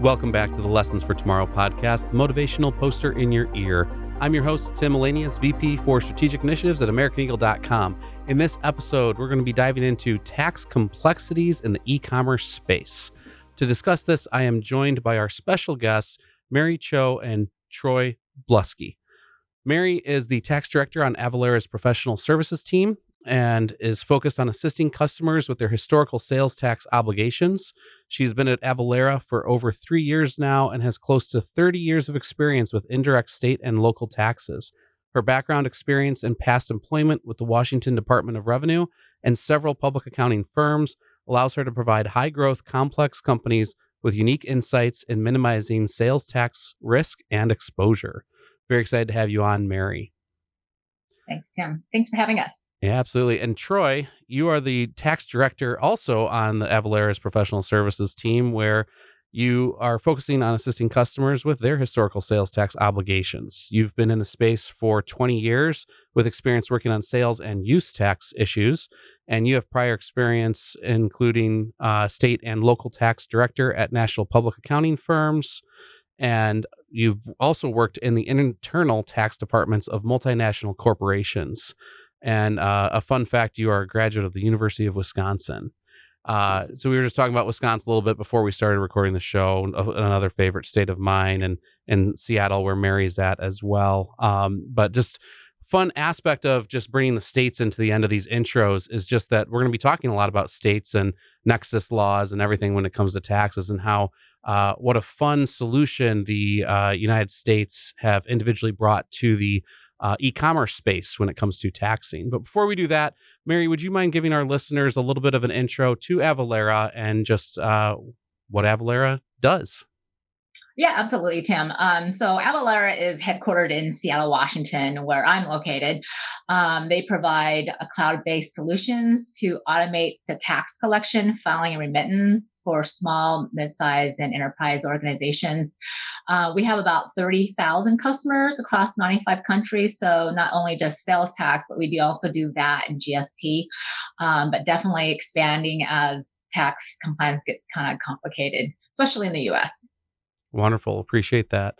Welcome back to the Lessons for Tomorrow podcast, the motivational poster in your ear. I'm your host, Tim Ahlenius, VP for Strategic Initiatives at americaneagle.com. In this episode, we're going to be diving into tax complexities in the e-commerce space. To discuss this, I am joined by our special guests, Mary Cho and Troy Bluske. Mary is the tax director on Avalara's professional services team and is focused on assisting customers with their historical sales tax obligations. She's been at Avalara for over 3 years now and has close to 30 years of experience with indirect state and local taxes. Her background, experience, and past employment with the Washington Department of Revenue and several public accounting firms allows her to provide high-growth, complex companies with unique insights in minimizing sales tax risk and exposure. Very excited to have you on, Mary. Thanks, Tim. Thanks for having us. Yeah, absolutely. And Troy, you are the tax director also on the Avalara's professional services team, where you are focusing on assisting customers with their historical sales tax obligations. You've been in the space for 20 years with experience working on sales and use tax issues, and you have prior experience including state and local tax director at national public accounting firms. And you've also worked in the internal tax departments of multinational corporations. And a fun fact, you are a graduate of the University of Wisconsin. So we were just talking about Wisconsin a little bit before we started recording the show, another favorite state of mine, and Seattle, where Mary's at as well. But just fun aspect of just bringing the states into the end of these intros is just that we're going to be talking a lot about states and Nexus laws and everything when it comes to taxes, and how what a fun solution the United States have individually brought to the e-commerce space when it comes to taxing. But before we do that, Mary, would you mind giving our listeners a little bit of an intro to Avalara and just what Avalara does? Yeah, absolutely, Tim. So Avalara is headquartered in Seattle, Washington, where I'm located. They provide cloud-based solutions to automate the tax collection, filing, and remittance for small, mid-sized, and enterprise organizations. We have about 30,000 customers across 95 countries. So not only just sales tax, but we also do VAT and GST, but definitely expanding as tax compliance gets kind of complicated, especially in the U.S. Wonderful. Appreciate that.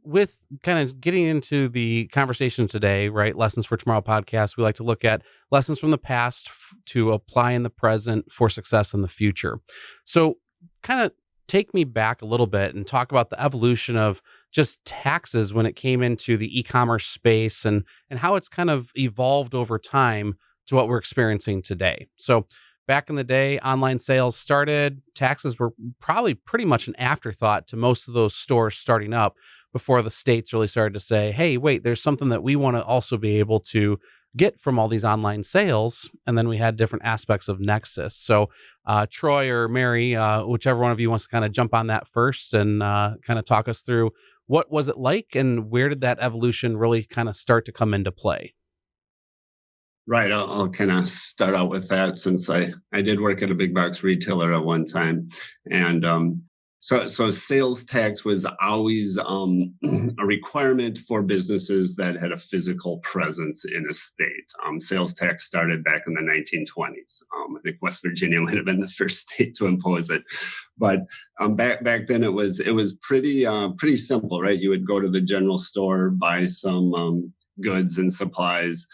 With kind of getting into the conversation today, right? Lessons for Tomorrow podcast, we like to look at lessons from the past to apply in the present for success in the future. So kind of take me back a little bit and talk about the evolution of just taxes when it came into the e-commerce space and how it's kind of evolved over time to what we're experiencing today. So back in the day, online sales started. Taxes were probably pretty much an afterthought to most of those stores starting up before the states really started to say, hey, wait, there's something that we want to also be able to get from all these online sales. And then we had different aspects of Nexus. So Troy or Mary, whichever one of you wants to kind of jump on that first and kind of talk us through what was it like and where did that evolution really kind of start to come into play? Right. I'll kind of start out with that, since I did work at a big box retailer at one time. And so sales tax was always a requirement for businesses that had a physical presence in a state. Sales tax started back in the 1920s. I think West Virginia might have been the first state to impose it. But back then it was pretty simple, right? You would go to the general store, buy some goods and supplies.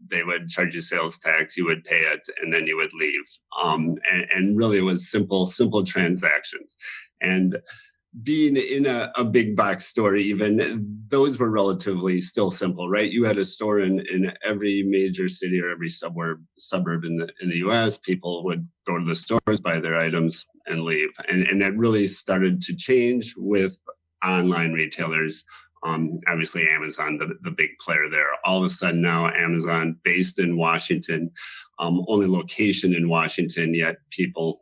They would charge you sales tax, you would pay it, and then you would leave. And really it was simple transactions. And being in a big box store, even those were relatively still simple, right? You had a store in every major city or every suburb in the US. People would go to the stores, buy their items, and leave. And that really started to change with online retailers. Obviously Amazon, the big player there. All of a sudden now Amazon, based in Washington, only location in Washington, yet people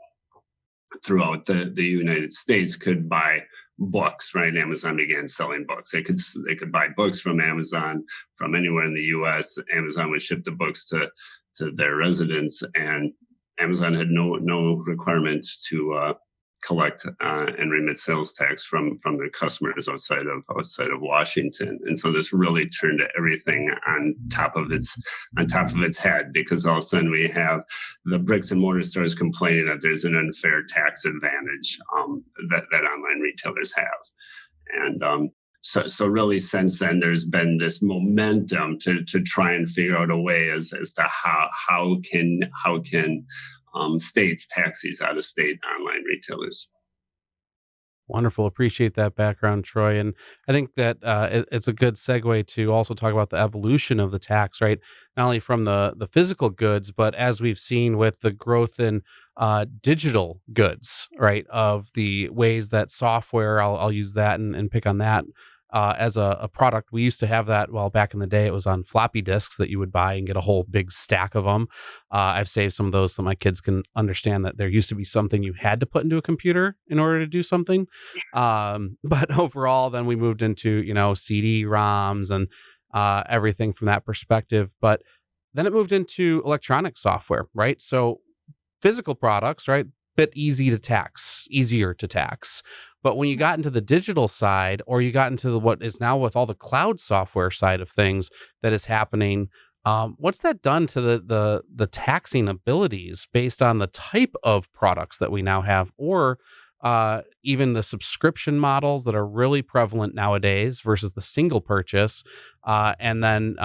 throughout the United States could buy books, right? Amazon began selling books. They could buy books from Amazon from anywhere in the US. Amazon would ship the books to their residents, and Amazon had no requirement to collect and remit sales tax from their customers outside of Washington. And so this really turned everything on top of its head, because all of a sudden we have the bricks and mortar stores complaining that there's an unfair tax advantage that online retailers have. And so really since then, there's been this momentum to try and figure out a way as to how can states tax these out-of-state online retailers. Wonderful. Appreciate that background, Troy. And I think that it's a good segue to also talk about the evolution of the tax, right? Not only from the physical goods, but as we've seen with the growth in digital goods, right? Of the ways that software, I'll use that and pick on that as a product. We used to have that, well, back in the day, it was on floppy disks that you would buy and get a whole big stack of them. I've saved some of those so my kids can understand that there used to be something you had to put into a computer in order to do something. But overall, then we moved into, CD-ROMs and everything from that perspective. But then it moved into electronic software, right? So physical products, right? Bit easier to tax. But when you got into the digital side, or you got into what is now with all the cloud software side of things that is happening, what's that done to the taxing abilities based on the type of products that we now have, or even the subscription models that are really prevalent nowadays versus the single purchase, and then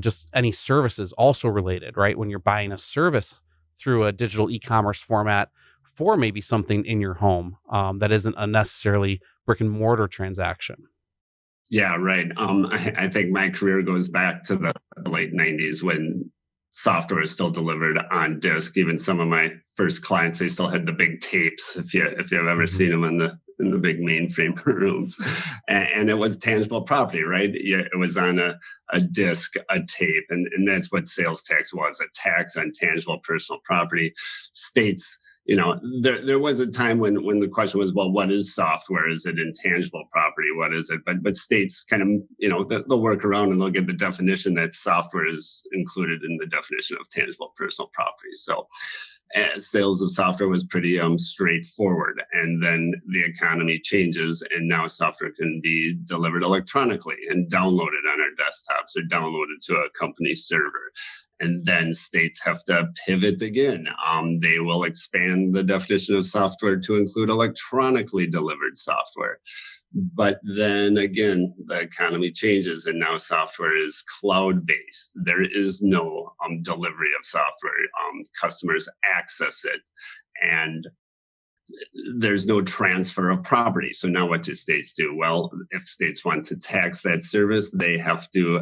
just any services also related, right? When you're buying a service through a digital e-commerce format for maybe something in your home that isn't a necessarily brick and mortar transaction. Yeah, right. I think my career goes back to the late 90s when software is still delivered on disk. Even some of my first clients, they still had the big tapes, if you've ever seen them in the big mainframe rooms. And it was tangible property, right? Yeah, it was on a disk, a tape, and that's what sales tax was, a tax on tangible personal property. States, there was a time when the question was, well, what is software? Is it intangible property? What is it? But states kind of, they'll work around and they'll get the definition that software is included in the definition of tangible personal property. So sales of software was pretty straightforward. And then the economy changes, and now software can be delivered electronically and downloaded on our desktops or downloaded to a company server. And then states have to pivot again. They will expand the definition of software to include electronically delivered software. But then again, the economy changes, and now software is cloud-based. There is no delivery of software. Customers access it, and there's no transfer of property. So now what do states do? Well, if states want to tax that service, they have to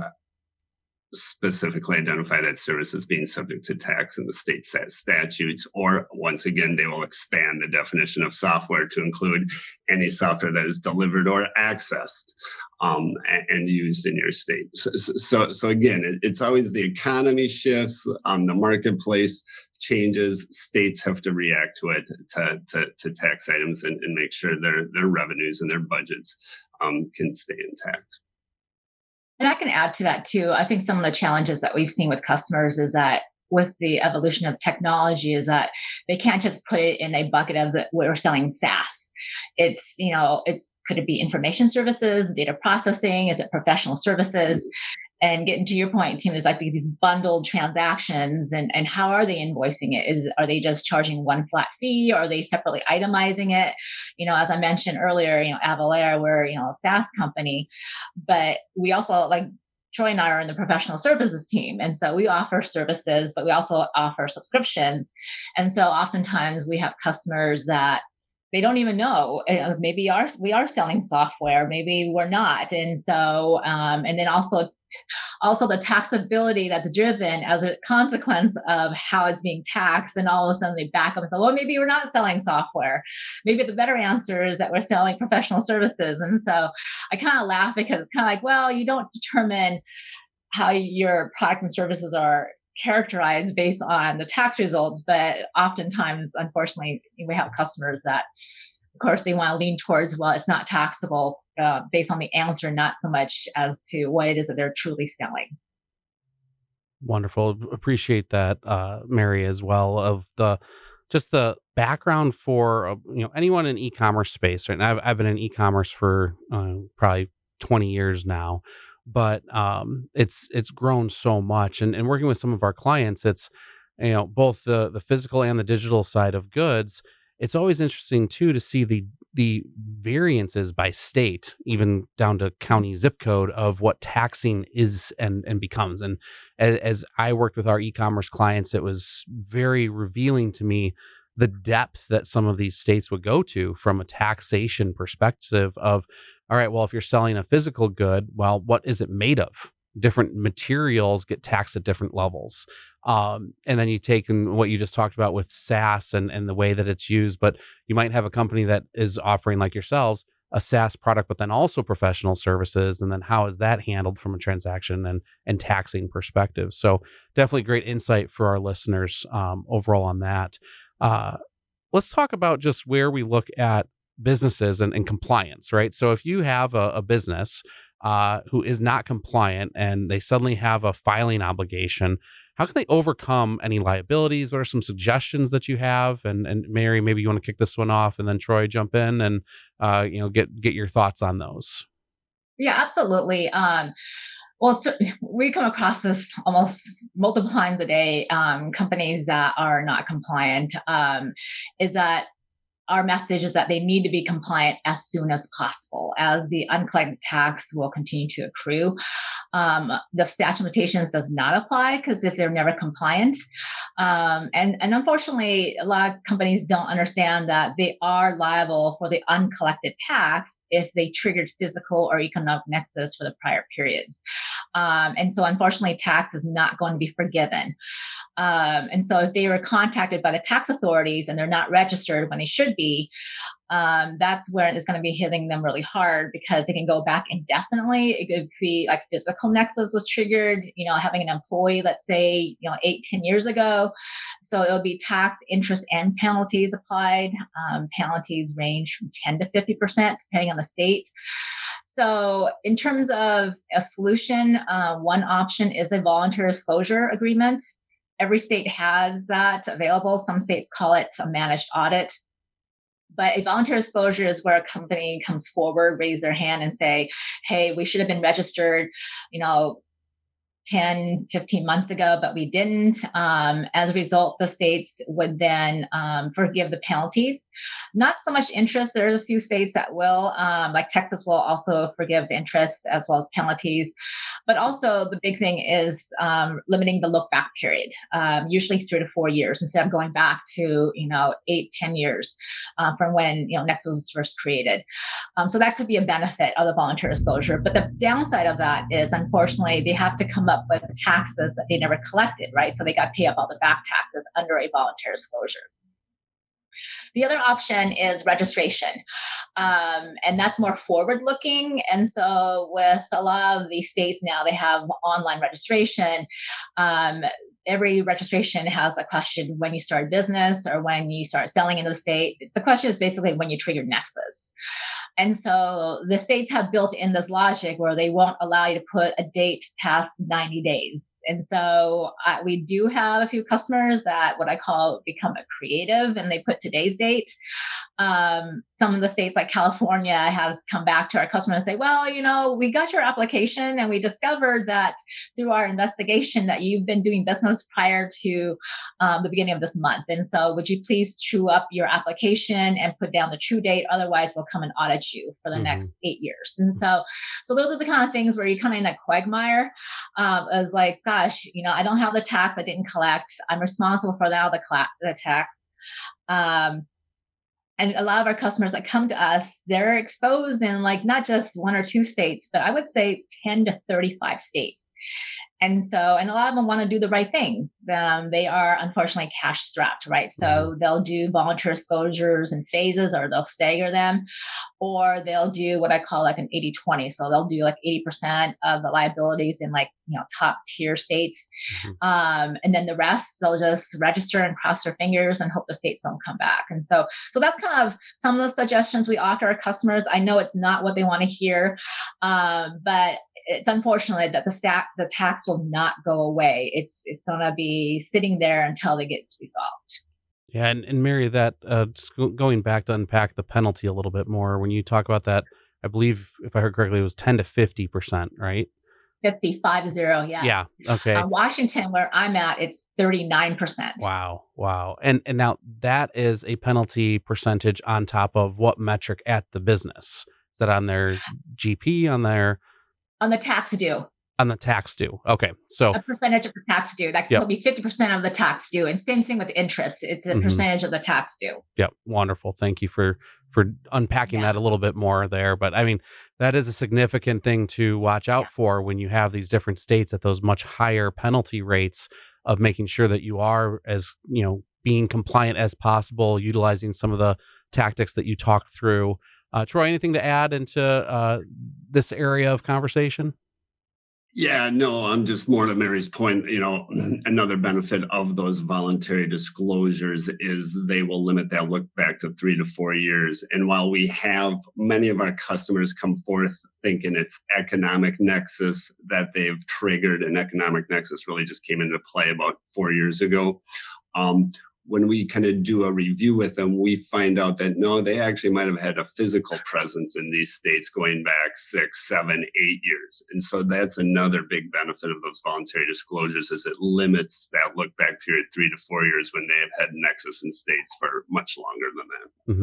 specifically identify that service as being subject to tax in the state statutes, or once again, they will expand the definition of software to include any software that is delivered or accessed and used in your state. So again, it's always the economy shifts, the marketplace changes, states have to react to it to tax items and make sure their revenues and their budgets can stay intact. And I can add to that too. I think some of the challenges that we've seen with customers is that with the evolution of technology is that they can't just put it in a bucket of we're selling SaaS. Could it be information services, data processing? Is it professional services? And getting to your point, Tim, is like these bundled transactions, and how are they invoicing it? Are they just charging one flat fee, or are they separately itemizing it? As I mentioned earlier, Avalara, we're a SaaS company, but we also, like Troy and I are in the professional services team, and so we offer services, but we also offer subscriptions. And so oftentimes we have customers that they don't even know. Maybe we are selling software, maybe we're not, and so and then also the taxability that's driven as a consequence of how it's being taxed, and all of a sudden they back up and say, well, maybe we're not selling software. Maybe the better answer is that we're selling professional services. And so I kind of laugh because it's kind of like, well, you don't determine how your products and services are characterized based on the tax results, but oftentimes, unfortunately, we have customers that, of course, they want to lean towards, well, it's not taxable based on the answer, not so much as to what it is that they're truly selling. Wonderful. Appreciate that, Mary, as well, of the just the background for anyone in e-commerce space, right? And I've been in e-commerce for probably 20 years now, but it's grown so much. And working with some of our clients, it's both the physical and the digital side of goods. It's always interesting too to see the variances by state, even down to county zip code, of what taxing is and becomes. And as I worked with our e-commerce clients, it was very revealing to me the depth that some of these states would go to from a taxation perspective of, all right, well, if you're selling a physical good, well, what is it made of? Different materials get taxed at different levels. And then you take in what you just talked about with SaaS and the way that it's used, but you might have a company that is offering, like yourselves, a SaaS product, but then also professional services. And then how is that handled from a transaction and taxing perspective? So definitely great insight for our listeners overall on that. Uh, let's talk about just where we look at businesses and compliance, right? So if you have a business who is not compliant and they suddenly have a filing obligation, how can they overcome any liabilities? What are some suggestions that you have? And Mary, maybe you want to kick this one off, and then Troy jump in and get your thoughts on those. Yeah, absolutely. Well, so we come across this almost multiple times a day. Companies that are not compliant, is that our message is that they need to be compliant as soon as possible, as the uncollected tax will continue to accrue. The statute of limitations does not apply because if they're never compliant. And unfortunately, a lot of companies don't understand that they are liable for the uncollected tax if they triggered physical or economic nexus for the prior periods. And so unfortunately, tax is not going to be forgiven. And so if they were contacted by the tax authorities and they're not registered when they should be, that's where it's going to be hitting them really hard because they can go back indefinitely. It could be like physical nexus was triggered, having an employee, let's say, 8-10 years ago. So it'll be tax, interest, and penalties applied. Penalties range from 10 to 50%, depending on the state. So in terms of a solution, one option is a voluntary disclosure agreement. Every state has that available. Some states call it a managed audit. But a voluntary disclosure is where a company comes forward, raise their hand and say, hey, we should have been registered, 10, 15 months ago, but we didn't. As a result, the states would then forgive the penalties. Not so much interest. There are a few states that will, like Texas will also forgive interest as well as penalties. But also the big thing is limiting the look back period, usually 3 to 4 years instead of going back to, 8-10 years from when, Nexus was first created. So that could be a benefit of the voluntary disclosure. But the downside of that is, unfortunately, they have to come up with the taxes that they never collected, right? So they got to pay up all the back taxes under a voluntary disclosure. The other option is registration, and that's more forward-looking. And so with a lot of these states now, they have online registration. Every registration has a question when you start business or when you start selling into the state. The question is basically when you trigger Nexus. And so the states have built in this logic where they won't allow you to put a date past 90 days. And so we do have a few customers that what I call become a creative and they put today's date. Some of the states like California has come back to our customer and say, well, we got your application and we discovered that through our investigation that you've been doing business prior to the beginning of this month. And so would you please true up your application and put down the true date? Otherwise, we'll come and audit you for the next 8 years. And so those are the kind of things where you're kind of in that quagmire as like, gosh, I don't have the tax. I didn't collect. I'm responsible for now the tax. And a lot of our customers that come to us, they're exposed in like not just 1 or 2 states, but I would say 10 to 35 states. And a lot of them want to do the right thing. They are unfortunately cash strapped, right? So they'll do voluntary disclosures in phases or they'll stagger them, or they'll do what I call like an 80-20. So they'll do like 80% of the liabilities in like, top tier states. And then the rest, they'll just register and cross their fingers and hope the states don't come back. And so that's kind of some of the suggestions we offer our customers. I know it's not what they want to hear, but it's unfortunate that the tax will not go away. It's going to be sitting there until it gets resolved. Yeah, and Mary, that going back to unpack the penalty a little bit more, when you talk about that, I believe if I heard correctly, it was 10 to 50%, right? 50, Yeah. yes. Okay. Washington, where I'm at, it's 39%. Wow. Wow. And now that is a penalty percentage on top of what metric at the business? Is that on their GP, On the tax due, on the tax due? Okay. So, a percentage of the tax due. That yep. will be 50% of the tax due. And same thing with interest. It's a hmm percentage of the tax due. Yep. Wonderful. Thank you for unpacking Yeah. that a little bit more there. But I mean, that is a significant thing to watch out Yeah. for when you have these different states at those much higher penalty rates of making sure that you are as, being compliant as possible, utilizing some of the tactics that you talked through. Troy, anything to add into this area of conversation? Yeah, no, I'm just more to Mary's point. Another benefit of those voluntary disclosures is they will limit that look back to 3 to 4 years. And while we have many of our customers come forth thinking it's economic nexus that they've triggered, and economic nexus really just came into play about 4 years ago. When we kind of do a review with them, we find out that no, they actually might have had a physical presence in these states going back 6, 7, 8 years. And so that's another big benefit of those voluntary disclosures is it limits that look back period 3 to 4 years when they have had nexus in states for much longer than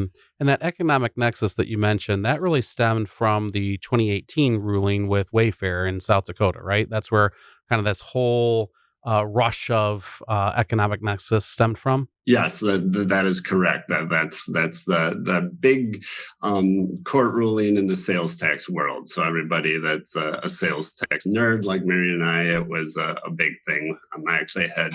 that. And that economic nexus that you mentioned, that really stemmed from the 2018 ruling with Wayfair in South Dakota, right? That's where kind of this whole rush of economic nexus stemmed from. Yes, that is correct. That's the big court ruling in the sales tax world. So everybody that's a sales tax nerd like Mary and I, it was a big thing. I actually had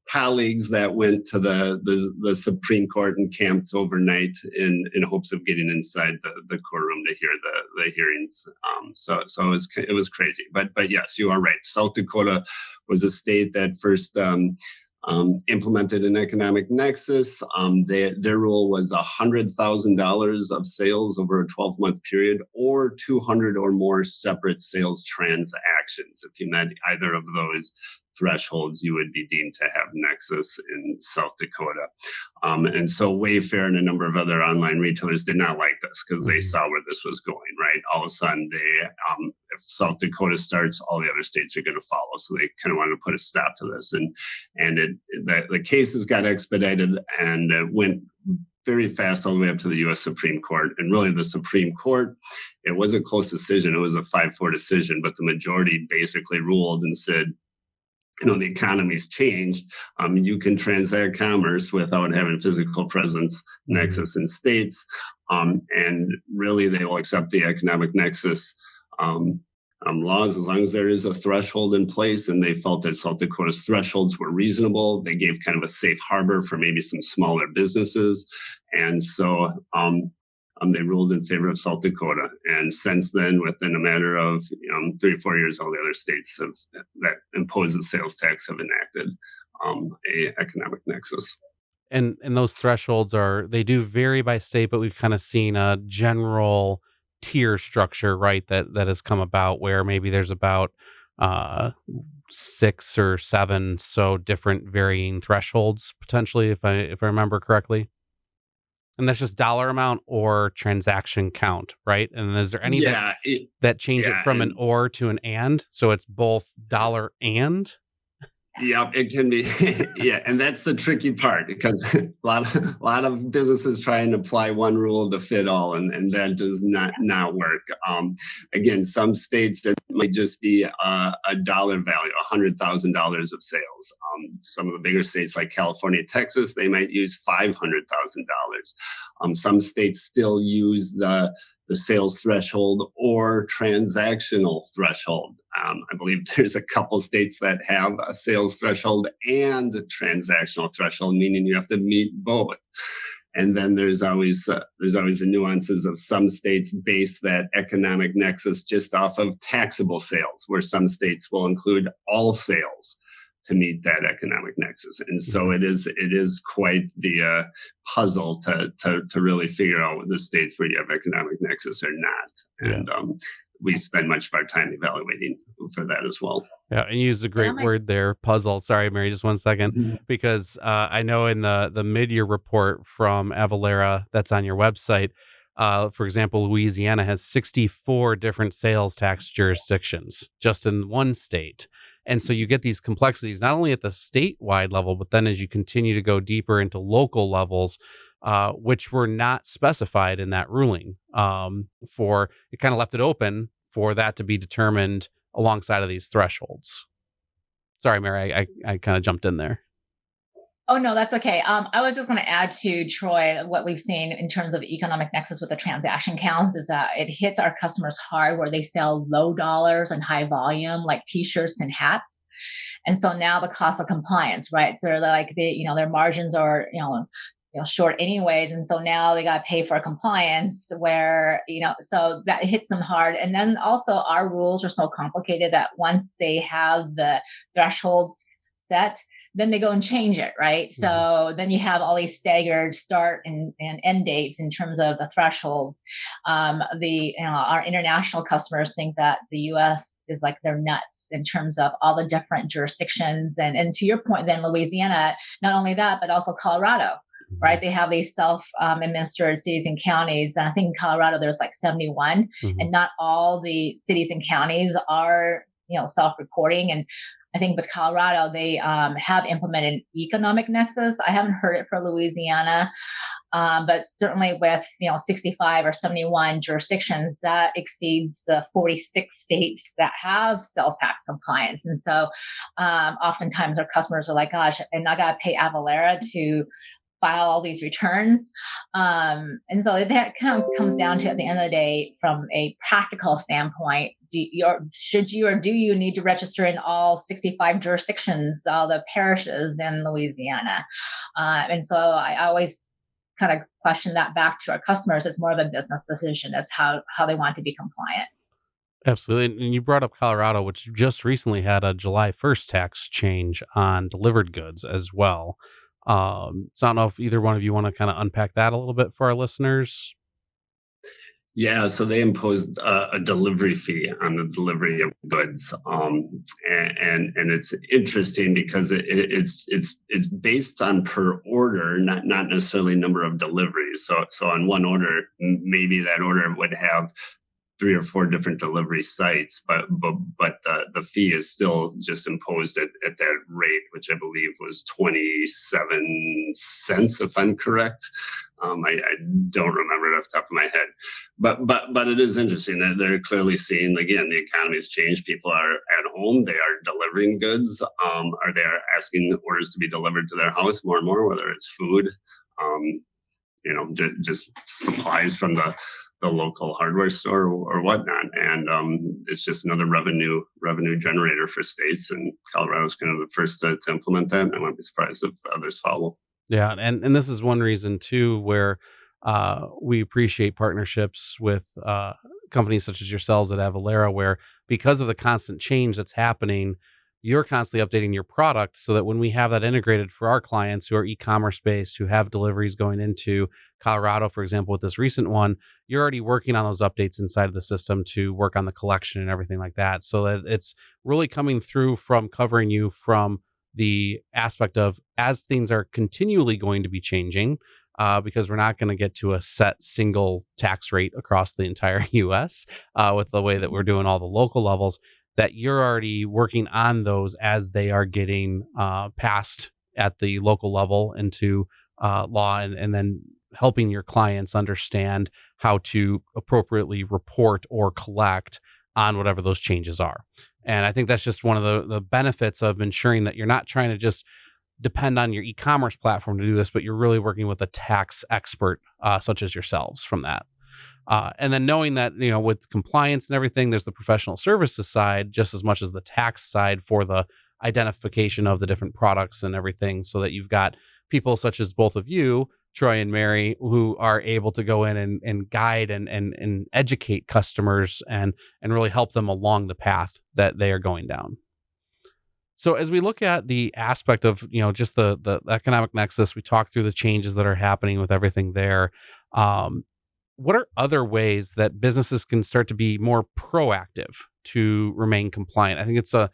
colleagues that went to the Supreme Court and camped overnight in hopes of getting inside the courtroom to hear the hearings. So it was crazy. But yes, you are right. South Dakota was a state that first implemented an economic nexus. Their rule was $100,000 of sales over a 12-month period, or 200 or more separate sales transactions. If you met either of those thresholds, you would be deemed to have nexus in South Dakota. And so Wayfair and a number of other online retailers did not like this because they saw where this was going, right? All of a sudden, if South Dakota starts, all the other states are going to follow. So they kind of wanted to put a stop to this. And the cases got expedited and it went very fast all the way up to the U.S. Supreme Court. And really the Supreme Court, it was a close decision. It was a 5-4 decision, but the majority basically ruled and said, the economy's changed. You can transact commerce without having physical presence, nexus in states. And really, they will accept the economic nexus laws as long as there is a threshold in place. And they felt that South Dakota's thresholds were reasonable. They gave kind of a safe harbor for maybe some smaller businesses. And so they ruled in favor of South Dakota. And since then, within a matter of 3 or 4 years, all the other states that impose the sales tax have enacted a economic nexus. And those thresholds they do vary by state, but we've kind of seen a general tier structure, right? That has come about where maybe there's about 6 or 7 so different varying thresholds potentially, if I remember correctly. And that's just dollar amount or transaction count, right? And is there any that change it from an or to an and? So it's both dollar and? Yep, it can be. Yeah, and that's the tricky part because a lot of businesses try and apply one rule to fit all, and that does not work. Again, some states it might just be a dollar value, $100,000 of sales. Some of the bigger states like California, Texas, they might use $500,000. Some states still use the sales threshold or transactional threshold. I believe there's a couple states that have a sales threshold and a transactional threshold, meaning you have to meet both. And then there's always the nuances of some states base that economic nexus just off of taxable sales, where some states will include all sales to meet that economic nexus. And so it is quite the puzzle to really figure out the states where you have economic nexus or not. And we spend much of our time evaluating for that as well. Yeah, and you used a great word there, puzzle. Sorry, Mary, just one second, because I know in the mid-year report from Avalara that's on your website, for example, Louisiana has 64 different sales tax jurisdictions just in one state. And so you get these complexities not only at the statewide level, but then as you continue to go deeper into local levels, which were not specified in that ruling. For it kind of left it open for that to be determined alongside of these thresholds. Sorry, Mary, I kind of jumped in there. Oh, no, that's okay. I was just going to add to Troy, what we've seen in terms of economic nexus with the transaction counts is that it hits our customers hard where they sell low dollars and high volume, like T-shirts and hats. And so now the cost of compliance, right? So they're like, their margins are, short anyways. And so now they got to pay for compliance where, so that hits them hard. And then also our rules are so complicated that once they have the thresholds set, then they go and change it, right? Mm-hmm. So then you have all these staggered start and end dates in terms of the thresholds. Our international customers think that the U.S. is like they're nuts in terms of all the different jurisdictions. And to your point, then Louisiana, not only that, but also Colorado, right? They have these self-administered cities and counties. And I think in Colorado, there's like 71, and not all the cities and counties are, self-reporting. And I think with Colorado, they have implemented economic nexus. I haven't heard it for Louisiana, but certainly with 65 or 71 jurisdictions, that exceeds the 46 states that have sales tax compliance. And so oftentimes our customers are like, gosh, and I got to pay Avalara to file all these returns. And so that kind of comes down to, at the end of the day, from a practical standpoint, do you need to register in all 65 jurisdictions, all the parishes in Louisiana? And so I always kind of question that back to our customers. It's more of a business decision as how they want to be compliant. Absolutely. And you brought up Colorado, which just recently had a July 1st tax change on delivered goods as well. So I don't know if either one of you want to kind of unpack that a little bit for our listeners. Yeah, so they imposed a delivery fee on the delivery of goods, and it's interesting because it's based on per order, not necessarily number of deliveries. So on one order, maybe that order would have 3 or 4 different delivery sites, but the fee is still just imposed at that rate, which I believe was 27 cents, if I'm correct. I don't remember it off the top of my head, but it is interesting that they're clearly seeing, again, the economy's changed. People are at home, they are delivering goods, or they are asking orders to be delivered to their house more and more, whether it's food, just supplies from the local hardware store or whatnot. And it's just another revenue generator for states. And Colorado's kind of the first to implement that. And I wouldn't be surprised if others follow. Yeah. And this is one reason, too, where we appreciate partnerships with companies such as yourselves at Avalara, where because of the constant change that's happening, you're constantly updating your product so that when we have that integrated for our clients who are e-commerce based, who have deliveries going into Colorado, for example, with this recent one, you're already working on those updates inside of the system to work on the collection and everything like that. So that it's really coming through from covering you from the aspect of as things are continually going to be changing, because we're not going to get to a set single tax rate across the entire U.S. With the way that we're doing all the local levels, that you're already working on those as they are getting passed at the local level into law, and then helping your clients understand how to appropriately report or collect on whatever those changes are. And I think that's just one of the benefits of ensuring that you're not trying to just depend on your e-commerce platform to do this, but you're really working with a tax expert such as yourselves from that. And then knowing that, with compliance and everything, there's the professional services side just as much as the tax side for the identification of the different products and everything, so that you've got people such as both of you, Troy and Mary, who are able to go in and guide and educate customers and really help them along the path that they are going down. So as we look at the aspect of, just the economic nexus, we talk through the changes that are happening with everything there. what are other ways that businesses can start to be more proactive to remain compliant? I think it's a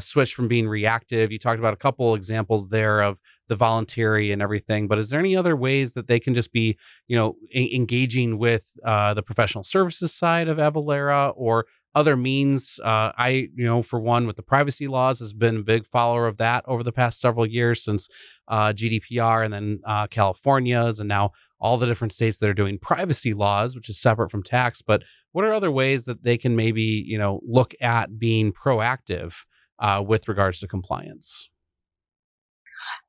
switch from being reactive. You talked about a couple examples there of the voluntary and everything, but is there any other ways that they can just be, engaging with the professional services side of Avalara or other means? For one, with the privacy laws, has been a big follower of that over the past several years since GDPR, and then California's, and now all the different states that are doing privacy laws, which is separate from tax. But what are other ways that they can maybe, look at being proactive with regards to compliance?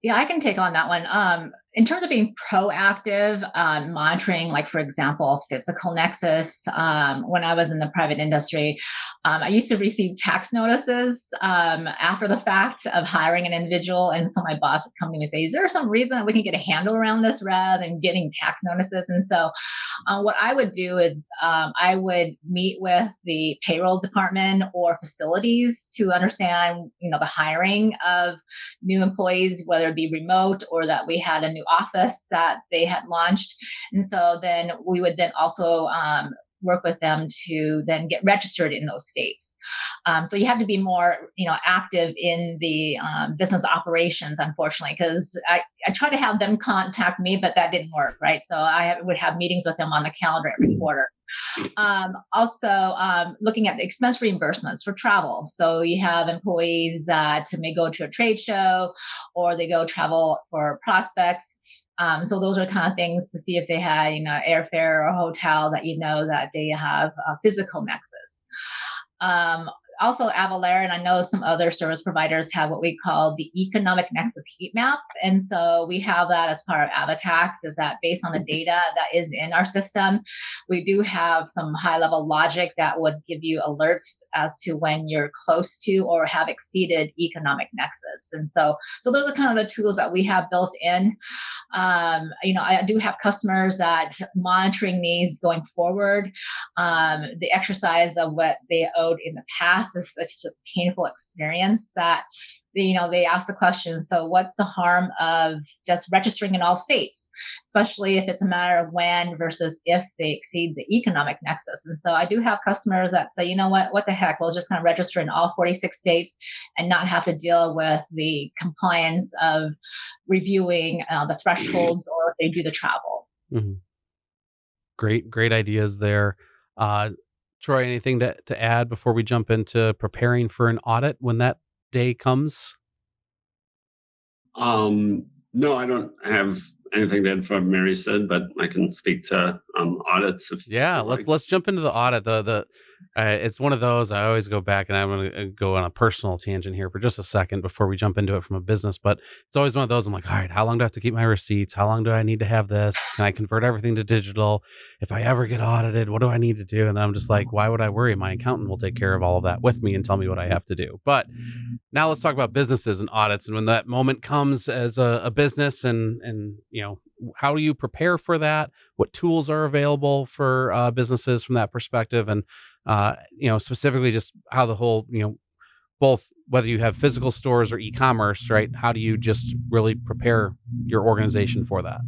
Yeah, I can take on that one. In terms of being proactive, monitoring, like for example, physical nexus. When I was in the private industry, I used to receive tax notices after the fact of hiring an individual, and so my boss would come to me and say, "Is there some reason that we can get a handle around this rather than getting tax notices?" And so, what I would do is I would meet with the payroll department or facilities to understand, the hiring of new employees, whether it be remote or that we had a new office that they had launched. And so then we would then also work with them to then get registered in those states. So you have to be more, active in the business operations, unfortunately, because I try to have them contact me, but that didn't work, right? So would have meetings with them on the calendar every quarter. Also, looking at the expense reimbursements for travel. So you have employees that may go to a trade show or they go travel for prospects. So those are kind of things to see if they had, airfare or hotel that that they have a physical nexus. Also, Avalara, and I know some other service providers have what we call the economic nexus heat map. And so we have that as part of AvaTax, is that based on the data that is in our system, we do have some high level logic that would give you alerts as to when you're close to or have exceeded economic nexus. And so those are kind of the tools that we have built in. I do have customers that monitoring these going forward. The exercise of what they owed in the past is such a painful experience that they ask the question, so what's the harm of just registering in all states, especially if it's a matter of when versus if they exceed the economic nexus. And so I do have customers that say, what the heck, we'll just kind of register in all 46 states and not have to deal with the compliance of reviewing the thresholds or if they do the travel. Mm-hmm. Great ideas there. Troy, anything to add before we jump into preparing for an audit when that day comes? No, I don't have anything to add from what Mary said, but I can speak to audits if Yeah, you like. let's jump into the audit. The it's one of those I always go back, and I'm going to go on a personal tangent here for just a second before we jump into it from a business. But it's always one of those. I'm like, all right, how long do I have to keep my receipts? How long do I need to have this? Can I convert everything to digital? If I ever get audited, what do I need to do? And I'm just like, why would I worry? My accountant will take care of all of that with me and tell me what I have to do. But now let's talk about businesses and audits, and when that moment comes as a business, and how do you prepare for that? What tools are available for businesses from that perspective, and specifically just how the whole both whether you have physical stores or e-commerce, right? How do you just really prepare your organization for that?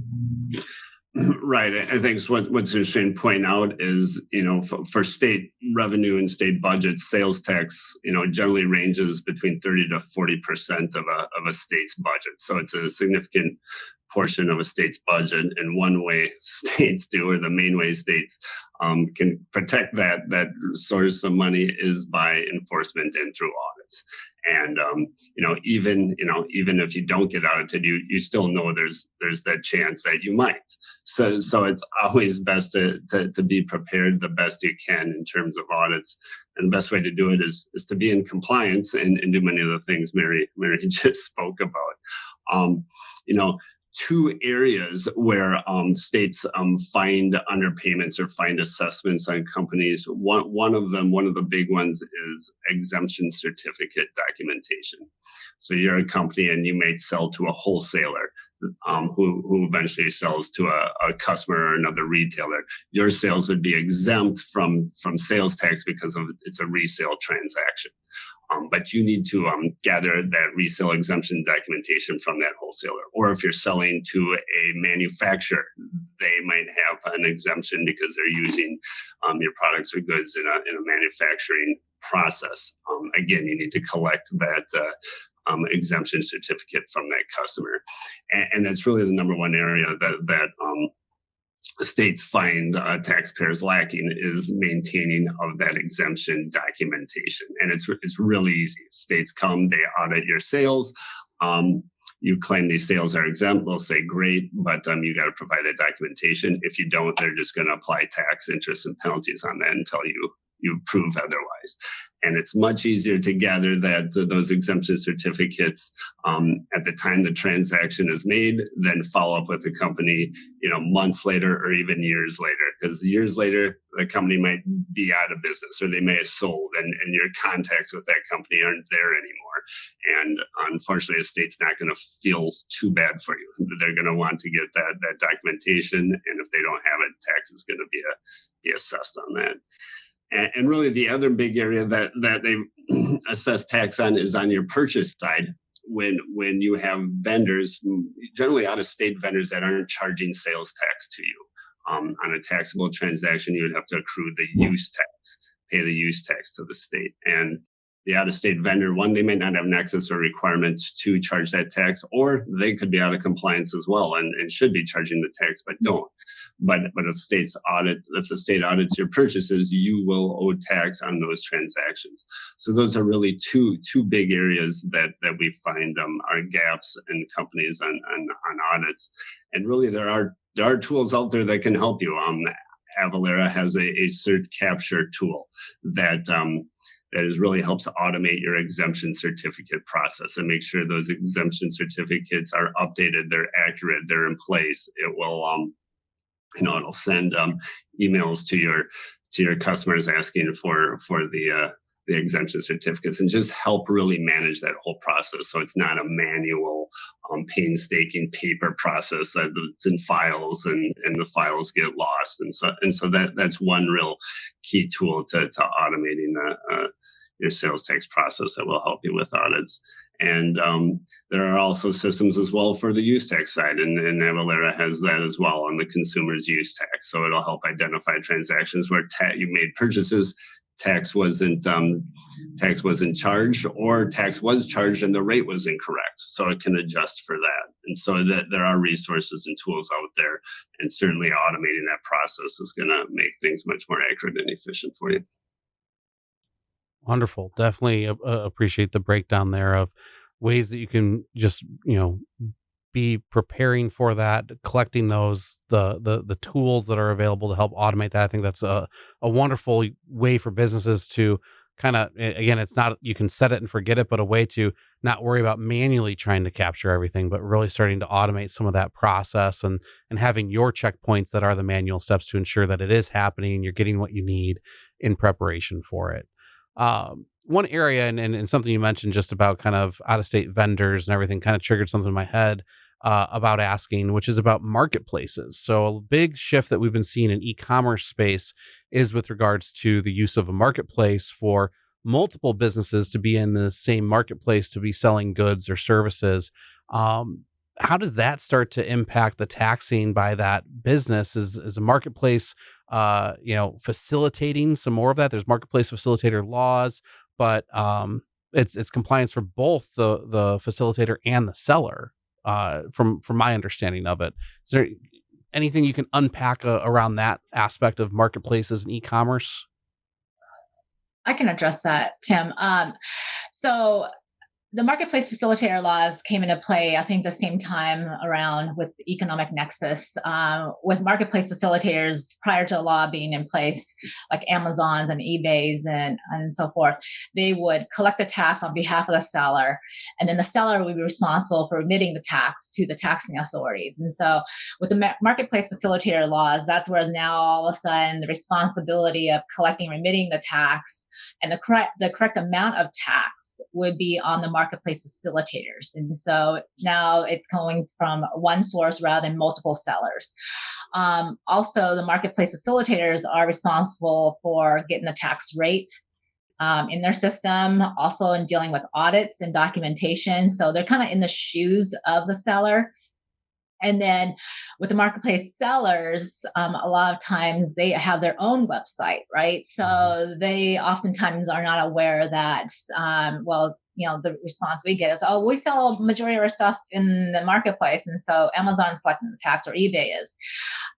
Right. I think what's interesting to point out is, for state revenue and state budgets, sales tax, generally ranges between 30 to 40% of a state's budget. So it's a significant portion of a state's budget. And one way states do, or the main way states can protect that source of money, is by enforcement and through audits. And even if you don't get audited, you still know there's that chance that you might. So it's always best to be prepared the best you can in terms of audits. And the best way to do it is to be in compliance and do many of the things Mary just spoke about. Two areas where states find underpayments or find assessments on companies. One of the big ones is exemption certificate documentation. So you're a company and you may sell to a wholesaler who eventually sells to a customer or another retailer. Your sales would be exempt from sales tax because it's a resale transaction. But you need to gather that resale exemption documentation from that wholesaler. Or if you're selling to a manufacturer, they might have an exemption because they're using your products or goods in a manufacturing process. Again, you need to collect that exemption certificate from that customer. And that's really the number one area that states find taxpayers lacking is maintaining of that exemption documentation. And it's really easy. States come, they audit your sales. You claim these sales are exempt, they'll say, great, but you got to provide that documentation. If you don't, they're just going to apply tax, interest, and penalties on that until you prove otherwise. And it's much easier to gather those exemption certificates at the time the transaction is made than follow up with the company, months later or even years later. Because years later, the company might be out of business or they may have sold, and your contacts with that company aren't there anymore. And unfortunately, the state's not going to feel too bad for you. They're going to want to get that documentation, and if they don't have it, tax is going to be assessed on that. And really, the other big area that they assess tax on is on your purchase side. When you have vendors, generally out-of-state vendors that aren't charging sales tax to you. On a taxable transaction, you would have to accrue the use tax, pay the use tax to the state. And the out-of-state vendor, one, they might not have Nexus or requirements to charge that tax, or they could be out of compliance as well and should be charging the tax, but don't. But if the state audits your purchases, you will owe tax on those transactions. So those are really two big areas that we find are gaps in companies on audits. And really, there are tools out there that can help you. Avalara has a cert capture tool that really helps automate your exemption certificate process and make sure those exemption certificates are updated, they're accurate, they're in place. It will, it'll send emails to your customers asking for the exemption certificates and just help really manage that whole process. So it's not a manual, painstaking paper process that's in files and the files get lost. And so that's one real key tool to automating your sales tax process that will help you with audits. And there are also systems as well for the use tax side, and Avalara has that as well on the consumer's use tax. So it'll help identify transactions where you made purchases, tax wasn't charged, or tax was charged and the rate was incorrect. So it can adjust for that. And so that there are resources and tools out there, and certainly automating that process is going to make things much more accurate and efficient for you. Wonderful. Definitely appreciate the breakdown there of ways that you can just, be preparing for that, collecting the tools that are available to help automate that. I think that's a wonderful way for businesses to kind of, again, it's not, you can set it and forget it, but a way to not worry about manually trying to capture everything, but really starting to automate some of that process and having your checkpoints that are the manual steps to ensure that it is happening and you're getting what you need in preparation for it. One area and something you mentioned just about kind of out-of-state vendors and everything kind of triggered something in my head about asking, which is about marketplaces. So a big shift that we've been seeing in e-commerce space is with regards to the use of a marketplace for multiple businesses to be in the same marketplace to be selling goods or services. How does that start to impact the taxing by that business? Is a marketplace facilitating some more of that? There's marketplace facilitator laws, but it's compliance for both the facilitator and the seller. From my understanding of it, is there anything you can unpack around that aspect of marketplaces and e-commerce? I can address that, Tim. So the marketplace facilitator laws came into play, I think, the same time around with the economic nexus. With marketplace facilitators, prior to the law being in place, like Amazon's and eBay's and so forth, they would collect the tax on behalf of the seller, and then the seller would be responsible for remitting the tax to the taxing authorities. And so with the marketplace facilitator laws, that's where now all of a sudden the responsibility of collecting and remitting the tax and the correct amount of tax would be on the marketplace facilitators. And so now it's going from one source rather than multiple sellers. Also, the marketplace facilitators are responsible for getting the tax rate in their system, also in dealing with audits and documentation. So they're kind of in the shoes of the seller. And then with the marketplace sellers, a lot of times they have their own website, right? So they oftentimes are not aware that, the response we get is, oh, we sell a majority of our stuff in the marketplace. And so Amazon is collecting the tax or eBay is.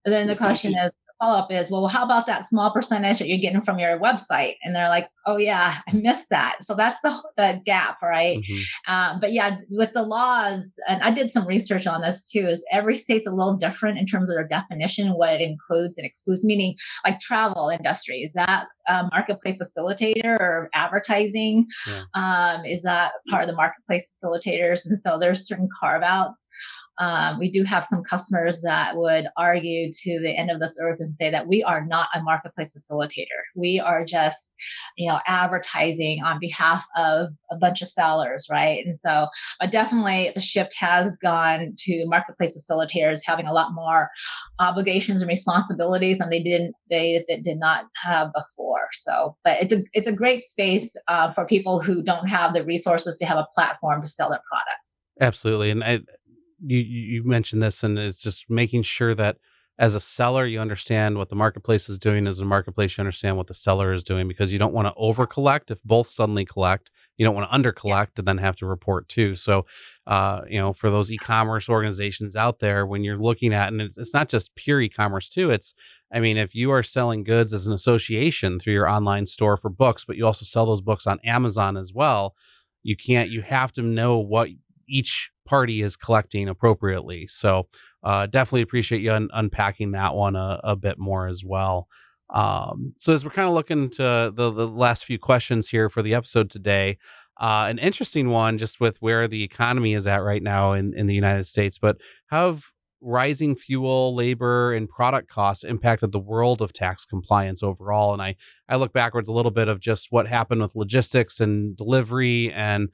And then the question is, follow-up is, well, how about that small percentage that you're getting from your website? And they're like, oh yeah, I missed that. So that's the gap, right? But yeah, with the laws, and I did some research on this too, is every state's a little different in terms of their definition, what it includes and excludes, meaning like travel industry. Is that marketplace facilitator or advertising? Is that part of the marketplace facilitators? And so there's certain carve-outs. We do have some customers that would argue to the end of this earth and say that we are not a marketplace facilitator. We are just, advertising on behalf of a bunch of sellers, right? And so definitely the shift has gone to marketplace facilitators having a lot more obligations and responsibilities than they did not have before. So, but it's a great space for people who don't have the resources to have a platform to sell their products. Absolutely. And you mentioned this, and it's just making sure that as a seller, you understand what the marketplace is doing. As a marketplace, you understand what the seller is doing, because you don't want to over collect. If both suddenly collect, you don't want to under collect and then have to report too. So, for those e-commerce organizations out there, when you're looking at, and it's not just pure e-commerce too. If you are selling goods as an association through your online store for books, but you also sell those books on Amazon as well, you have to know what each party is collecting appropriately. So definitely appreciate you unpacking that one a bit more as well. So as we're kind of looking to the last few questions here for the episode today, an interesting one just with where the economy is at right now in the United States, but how have rising fuel, labor, and product costs impacted the world of tax compliance overall? And I look backwards a little bit of just what happened with logistics and delivery, and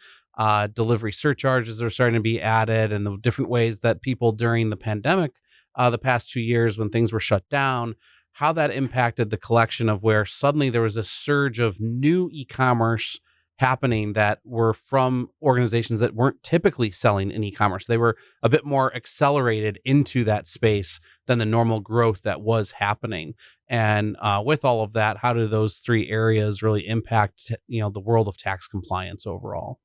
delivery surcharges are starting to be added, and the different ways that people during the pandemic, the past 2 years when things were shut down, how that impacted the collection, of where suddenly there was a surge of new e-commerce happening that were from organizations that weren't typically selling in e-commerce. They were a bit more accelerated into that space than the normal growth that was happening. And with all of that, how do those three areas really impact, the world of tax compliance overall?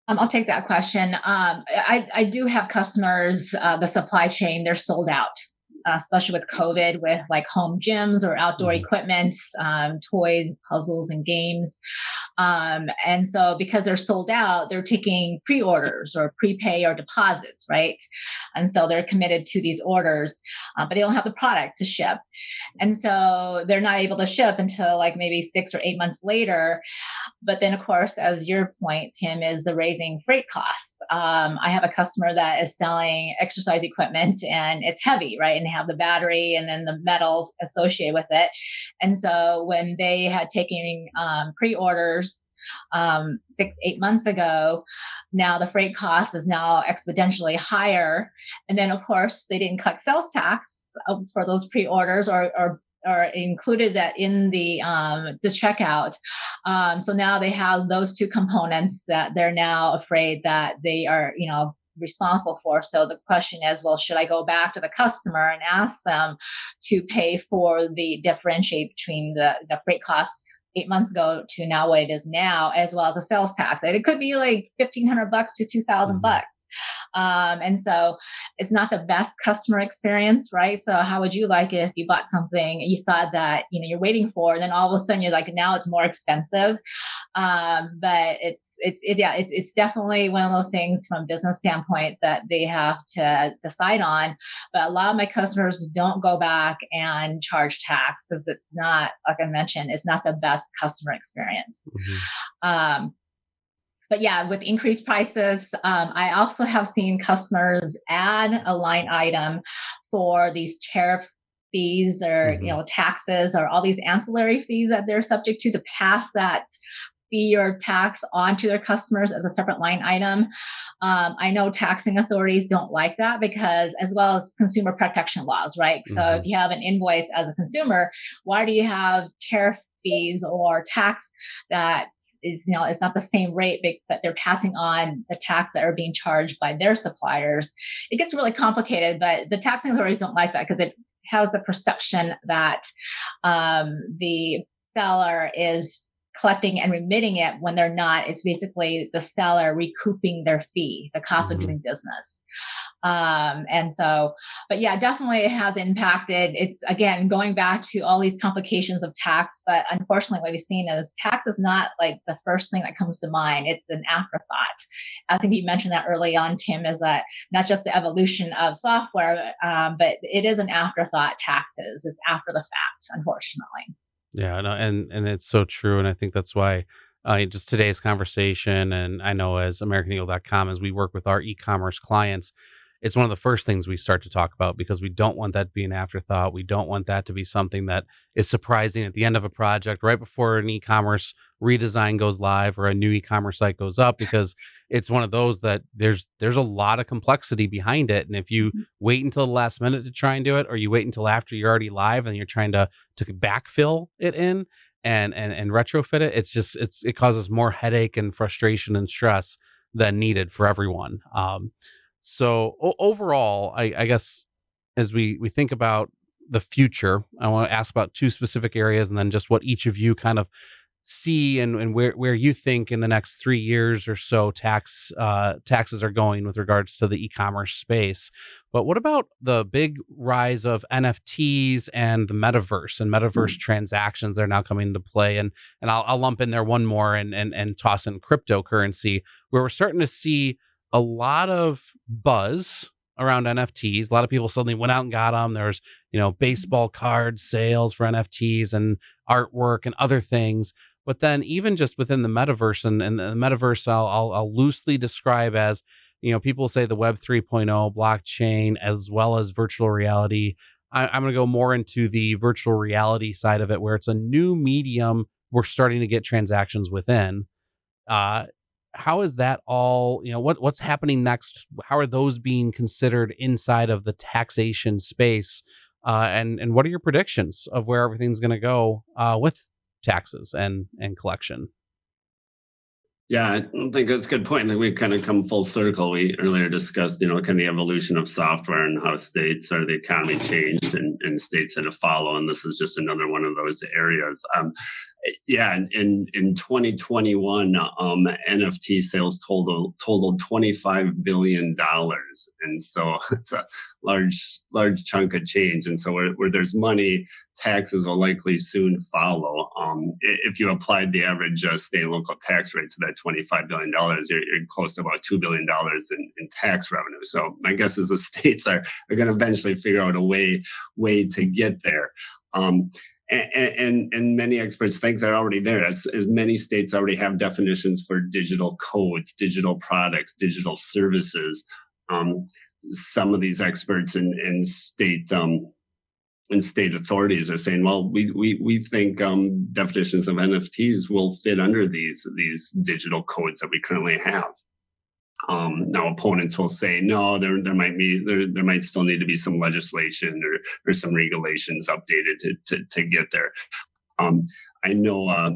I'll take that question. I do have customers, the supply chain, they're sold out, especially with COVID, with like home gyms or outdoor equipment, toys, puzzles, and games. And so because they're sold out, they're taking pre-orders or prepay or deposits, right? And so they're committed to these orders, but they don't have the product to ship. And so they're not able to ship until like maybe 6 or 8 months later. But then, of course, as your point, Tim, is the raising freight costs. I have a customer that is selling exercise equipment, and it's heavy, right? And they have the battery and then the metals associated with it. And so when they had taken pre-orders 6-8 months ago, now the freight cost is now exponentially higher. And then, of course, they didn't collect sales tax for those pre-orders or included that in the checkout. So now they have those two components that they're now afraid that they are, responsible for. So the question is, well, should I go back to the customer and ask them to pay for the differentiate between the freight costs 8 months ago to now what it is now, as well as a sales tax? And it could be like $1,500 to $2,000. And so it's not the best customer experience, right? So how would you like it if you bought something and you thought that, you're waiting for, and then all of a sudden you're like, now it's more expensive. But it's definitely one of those things from a business standpoint that they have to decide on. But a lot of my customers don't go back and charge tax because it's not, like I mentioned, it's not the best customer experience. But yeah, with increased prices, I also have seen customers add a line item for these tariff fees or taxes or all these ancillary fees that they're subject to pass that fee or tax onto their customers as a separate line item. I know taxing authorities don't like that because, as well as consumer protection laws, right? So if you have an invoice as a consumer, why do you have tariff fees or tax that is, it's not the same rate, but they're passing on the tax that are being charged by their suppliers. It gets really complicated, but the taxing authorities don't like that because it has the perception that the seller is collecting and remitting it when they're not. It's basically the seller recouping their fee, the cost of doing business. And so, but yeah, definitely it has impacted. It's, again, going back to all these complications of tax, but unfortunately what we've seen is tax is not like the first thing that comes to mind. It's an afterthought. I think you mentioned that early on, Tim, is that not just the evolution of software, but it is an afterthought. Taxes is after the fact, unfortunately. Yeah, no, and it's so true, and I think that's why just today's conversation, and I know as americaneagle.com, as we work with our e-commerce clients, it's one of the first things we start to talk about because we don't want that to be an afterthought. We don't want that to be something that is surprising at the end of a project, right before an e-commerce redesign goes live or a new e-commerce site goes up, because it's one of those that there's a lot of complexity behind it. And if you wait until the last minute to try and do it, or you wait until after you're already live and you're trying to backfill it in and retrofit it, it causes more headache and frustration and stress than needed for everyone. So overall, I guess as we think about the future, I want to ask about two specific areas, and then just what each of you kind of see and where you think in the next 3 years or so taxes are going with regards to the e-commerce space. But what about the big rise of NFTs and the metaverse and metaverse transactions that are now coming into play? And I'll lump in there one more and toss in cryptocurrency, where we're starting to see a lot of buzz around NFTs. A lot of people suddenly went out and got them. There's, baseball card sales for NFTs and artwork and other things. But then even just within the metaverse, and the metaverse, I'll loosely describe as, people say the Web 3.0, blockchain, as well as virtual reality. I'm going to go more into the virtual reality side of it, where it's a new medium we're starting to get transactions within. How is that all, what's happening next? How are those being considered inside of the taxation space? And what are your predictions of where everything's going to go with taxes and collection? Yeah, I think that's a good point. I think we've kind of come full circle. We earlier discussed, kind of the evolution of software and how states or the economy changed and states had to follow. And this is just another one of those areas. In 2021, NFT sales totaled $25 billion. And so it's a large chunk of change. And so where there's money, taxes will likely soon follow. If you applied the average state and local tax rate to that $25 billion, you're close to about $2 billion in tax revenue. So my guess is the states are going to eventually figure out a way to get there. And many experts think they're already there, as many states already have definitions for digital codes, digital products, digital services. Some of these experts in state authorities are saying, well, we think definitions of NFTs will fit under these digital codes that we currently have. Now opponents will say, no, there might still need to be some legislation or some regulations updated to get there. I know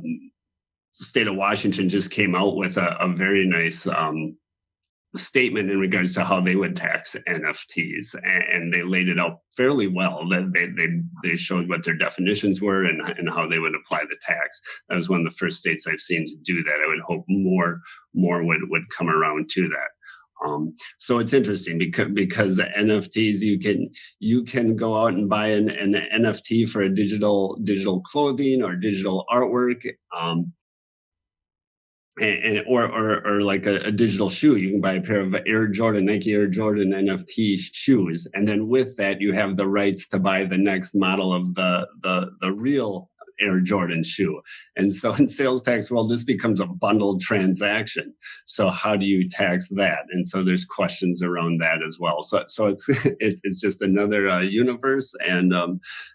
state of Washington just came out with a very nice statement in regards to how they would tax NFTs, and they laid it out fairly well. They showed what their definitions were and how they would apply the tax. That was one of the first states I've seen to do that. I would hope more would come around to that. So it's interesting because the NFTs, you can go out and buy an NFT for a digital clothing or digital artwork. Or like a digital shoe. You can buy a pair of Nike Air Jordan NFT shoes, and then with that you have the rights to buy the next model of the real Air Jordan shoe. And so in sales tax world, this becomes a bundled transaction. So how do you tax that? And so there's questions around that as well. So it's just another universe, and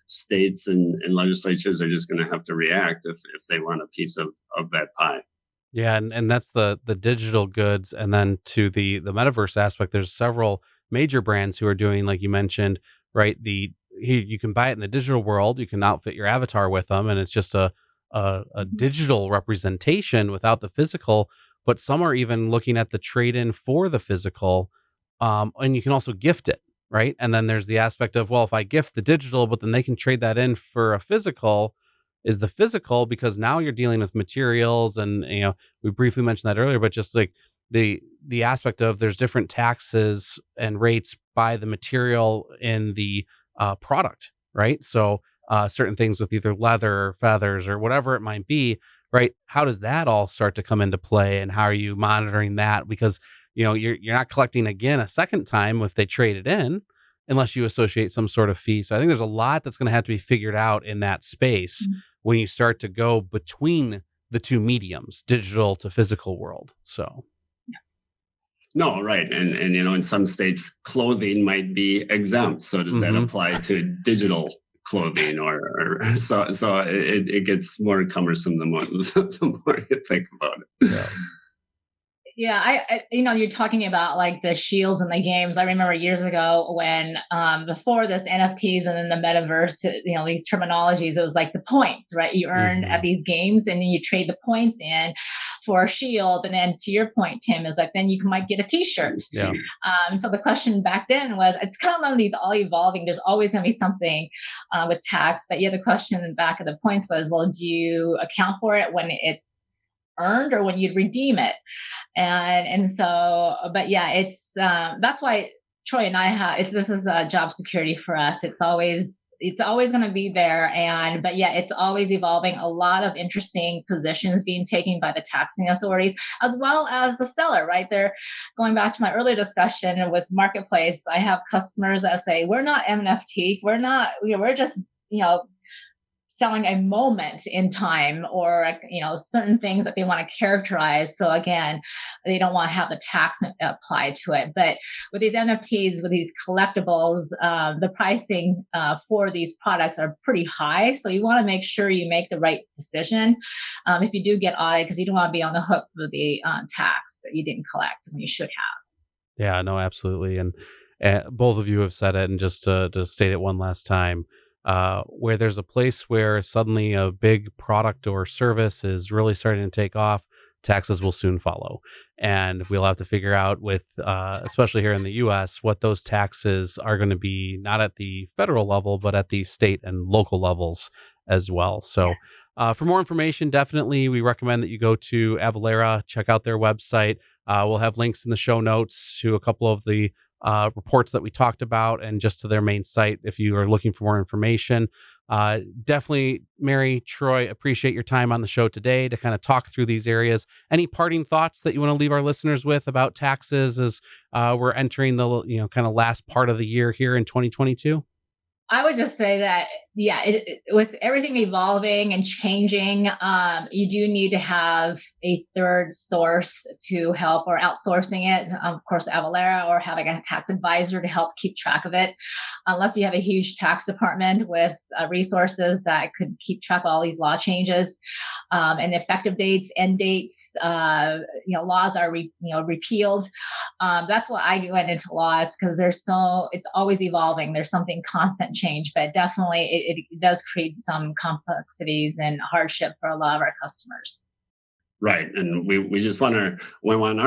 states and legislatures are just going to have to react if they want a piece of that pie. Yeah, and that's the digital goods, and then to the metaverse aspect, there's several major brands who are doing, like you mentioned, right? You can buy it in the digital world, you can outfit your avatar with them, and it's just a a digital representation without the physical, but some are even looking at the trade-in for the physical. And you can also gift it, right? And then there's the aspect of, well, if I gift the digital, but then they can trade that in for a physical, is the physical, because now you're dealing with materials. And, we briefly mentioned that earlier, but just like the aspect of there's different taxes and rates by the material in the product, right? So certain things with either leather or feathers or whatever it might be, right? How does that all start to come into play, and how are you monitoring that? Because you're not collecting again a second time if they trade it in, unless you associate some sort of fee. So I think there's a lot that's going to have to be figured out in that space when you start to go between the two mediums, digital to physical world. So. No, right. And in some states, clothing might be exempt. So does that apply to digital clothing or so it gets more cumbersome the more you think about it. Yeah. Yeah, I you're talking about like the shields and the games. I remember years ago when before this NFTs and then the Metaverse, these terminologies, it was like the points, right? You earn at these games and then you trade the points in for a shield. And then to your point, Tim, is like then you might get a T-shirt. Yeah. So the question back then was, it's kind of one of these all evolving. There's always going to be something with tax. But yeah, the question back of the points was, well, do you account for it when it's earned or when you redeem it? And so, but yeah, it's that's why Troy and I have this is a job security for us. It's always going to be there, but yeah, it's always evolving. A lot of interesting positions being taken by the taxing authorities as well as the seller. Right there, going back to my earlier discussion with marketplace, I have customers that say we're not NFT, we're just selling a moment in time or certain things that they want to characterize. So again, they don't want to have the tax applied to it. But with these NFTs, with these collectibles, the pricing for these products are pretty high. So you want to make sure you make the right decision if you do get audited, because you don't want to be on the hook for the tax that you didn't collect when you should have. Yeah, no, absolutely. And both of you have said it, and just to state it one last time, where there's a place where suddenly a big product or service is really starting to take off, taxes will soon follow. And we'll have to figure out with, especially here in the US, what those taxes are going to be, not at the federal level, but at the state and local levels as well. So for more information, definitely we recommend that you go to Avalara, check out their website. We'll have links in the show notes to a couple of the reports that we talked about, and just to their main site if you are looking for more information. Definitely, Mary, Troy, appreciate your time on the show today to kind of talk through these areas. Any parting thoughts that you want to leave our listeners with about taxes as we're entering the kind of last part of the year here in 2022? I would just say that, yeah, with everything evolving and changing, you do need to have a third source to help, or outsourcing it. Of course, Avalara, or having a tax advisor to help keep track of it. Unless you have a huge tax department with resources that could keep track of all these law changes and effective dates, end dates. Laws are repealed. That's why I went into laws, because it's always evolving. There's something constant change, but definitely it does create some complexities and hardship for a lot of our customers. Right. And we just want our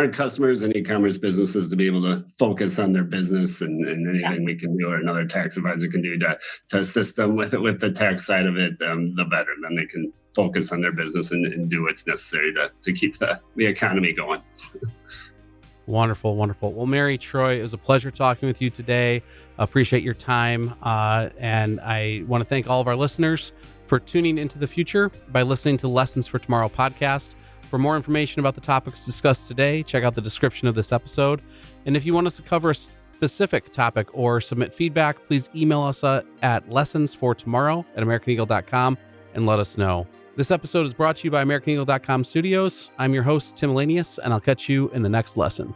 customers and e-commerce businesses to be able to focus on their business, and anything we can do, or another tax advisor can do to assist them with the tax side of it, the better. Then they can focus on their business and do what's necessary to keep the economy going. Wonderful, wonderful. Well, Mary, Troy, it was a pleasure talking with you today. Appreciate your time. And I want to thank all of our listeners for tuning into the future by listening to the Lessons for Tomorrow podcast. For more information about the topics discussed today, check out the description of this episode. And if you want us to cover a specific topic or submit feedback, please email us at lessonsfortomorrow@americaneagle.com and let us know. This episode is brought to you by americaneagle.com studios. I'm your host, Tim Ahlenius, and I'll catch you in the next lesson.